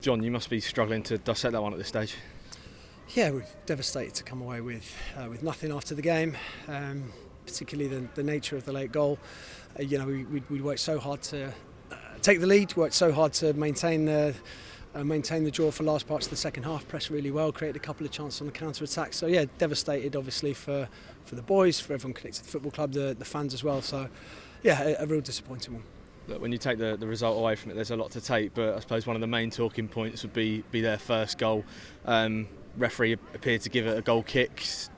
John, you must be struggling to dissect that one at this stage. Yeah, we're devastated to come away with nothing after the game, particularly the nature of the late goal. We worked so hard to take the lead, worked so hard to maintain the draw for large parts of the second half, pressed really well, created a couple of chances on the counter-attack. So yeah, devastated obviously for the boys, for everyone connected to the football club, the fans as well. So yeah, a real disappointing one. Look, when you take the result away from it, there's a lot to take, but I suppose one of the main talking points would be their first goal. Referee appeared to give it a goal kick,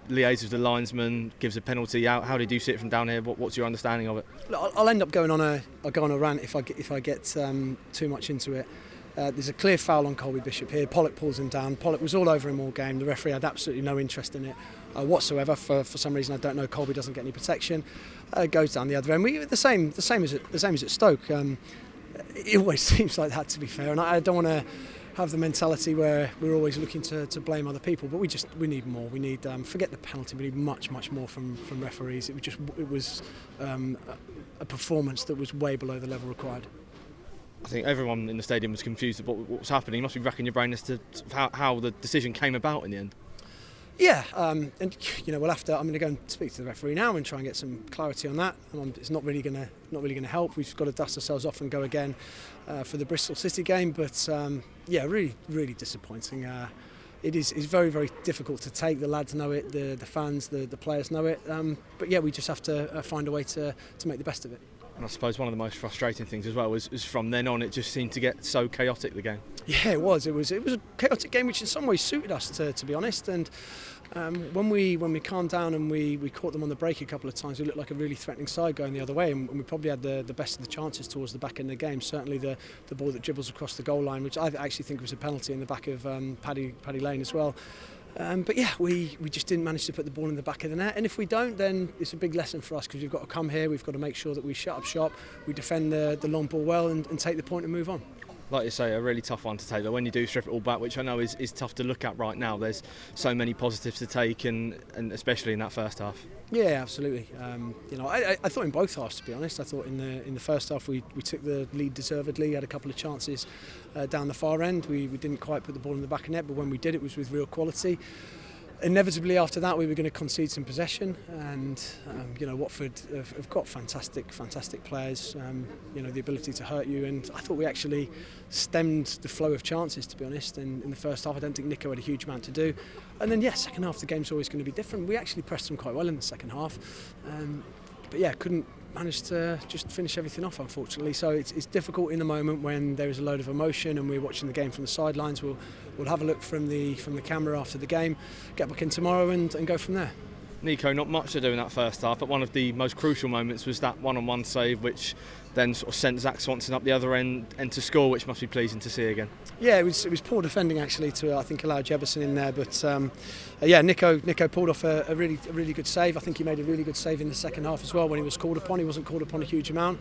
liaises with the linesman, gives a penalty out. How did you see it from down here? What's your understanding of it? Look, I'll end up going on a rant if I get too much into it. There's a clear foul on Colby Bishop here. Pollock pulls him down. Pollock was all over him all game. The referee had absolutely no interest in it whatsoever. For some reason I don't know, Colby doesn't get any protection. Goes down the other end. The same as at Stoke. It always seems like that, to be fair, and I don't want to have the mentality where we're always looking to blame other people, but we need more. We need forget the penalty. We need much more from referees. It was a performance that was way below the level required. I think everyone in the stadium was confused about what was happening. You must be racking your brain as to how the decision came about in the end. Yeah, and we'll have to. I'm going to go and speak to the referee now and try and get some clarity on that. It's not really going to help. We've got to dust ourselves off and go again for the Bristol City game. But yeah, really disappointing. It is very difficult to take. The lads know it, the fans, the players know it. But yeah, we just have to find a way to make the best of it. And I suppose one of the most frustrating things as well was from then on it just seemed to get so chaotic, the game. Yeah, it was. It was a chaotic game, which in some ways suited us, to be honest. And when we calmed down and we caught them on the break a couple of times, we looked like a really threatening side going the other way, and we probably had the best of the chances towards the back end of the game. Certainly the ball that dribbles across the goal line, which I actually think was a penalty in the back of Paddy Lane as well. But yeah, we just didn't manage to put the ball in the back of the net, and if we don't, then it's a big lesson for us, because we've got to come here, we've got to make sure that we shut up shop, we defend the long ball well and take the point and move on. Like you say, a really tough one to take, but when you do strip it all back, which I know is tough to look at right now, there's so many positives to take, and especially in that first half. Yeah, absolutely. I thought in both halves, to be honest. I thought in the first half we took the lead deservedly, had a couple of chances down the far end. We didn't quite put the ball in the back of net, but when we did, it was with real quality. Inevitably after that we were going to concede some possession, and Watford have got fantastic players, the ability to hurt you, and I thought we actually stemmed the flow of chances, to be honest. In the first half I don't think Nico had a huge amount to do, and then second half the game's always going to be different. We actually pressed them quite well in the second half, but yeah, couldn't manage to just finish everything off, unfortunately. So it's difficult in the moment when there is a load of emotion and we're watching the game from the sidelines. We'll have a look from the camera after the game, get back in tomorrow and go from there. Nico, not much to do in that first half, but one of the most crucial moments was that one-on-one save, which then sort of sent Zach Swanson up the other end and to score, which must be pleasing to see again. Yeah, it was poor defending actually to I think allow Jefferson in there, but Nico pulled off a really good save. I think he made a really good save in the second half as well when he was called upon. He wasn't called upon a huge amount,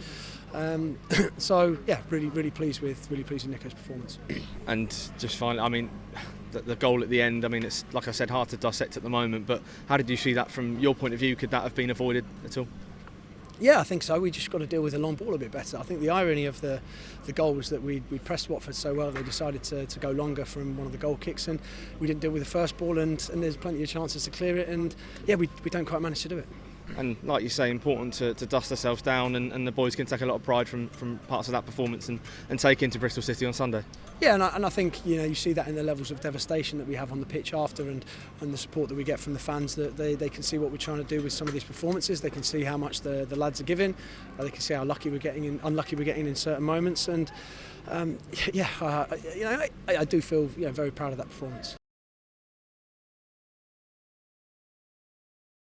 so yeah, really pleased with Nico's performance. And just finally, I mean, the goal at the end, I mean, it's like I said, hard to dissect at the moment, but how did you see that from your point of view? Could that have been avoided at all? Yeah, I think so. We just got to deal with the long ball a bit better. I think the irony of the goal was that we pressed Watford so well they decided to go longer from one of the goal kicks, and we didn't deal with the first ball, and there's plenty of chances to clear it, and yeah, we don't quite manage to do it. And like you say, important to dust ourselves down, and the boys can take a lot of pride from parts of that performance and take into Bristol City on Sunday. Yeah, and I think you see that in the levels of devastation that we have on the pitch after, and the support that we get from the fans, that they can see what we're trying to do with some of these performances. They can see how much the lads are giving. They can see how unlucky we're getting in certain moments, and I do feel very proud of that performance.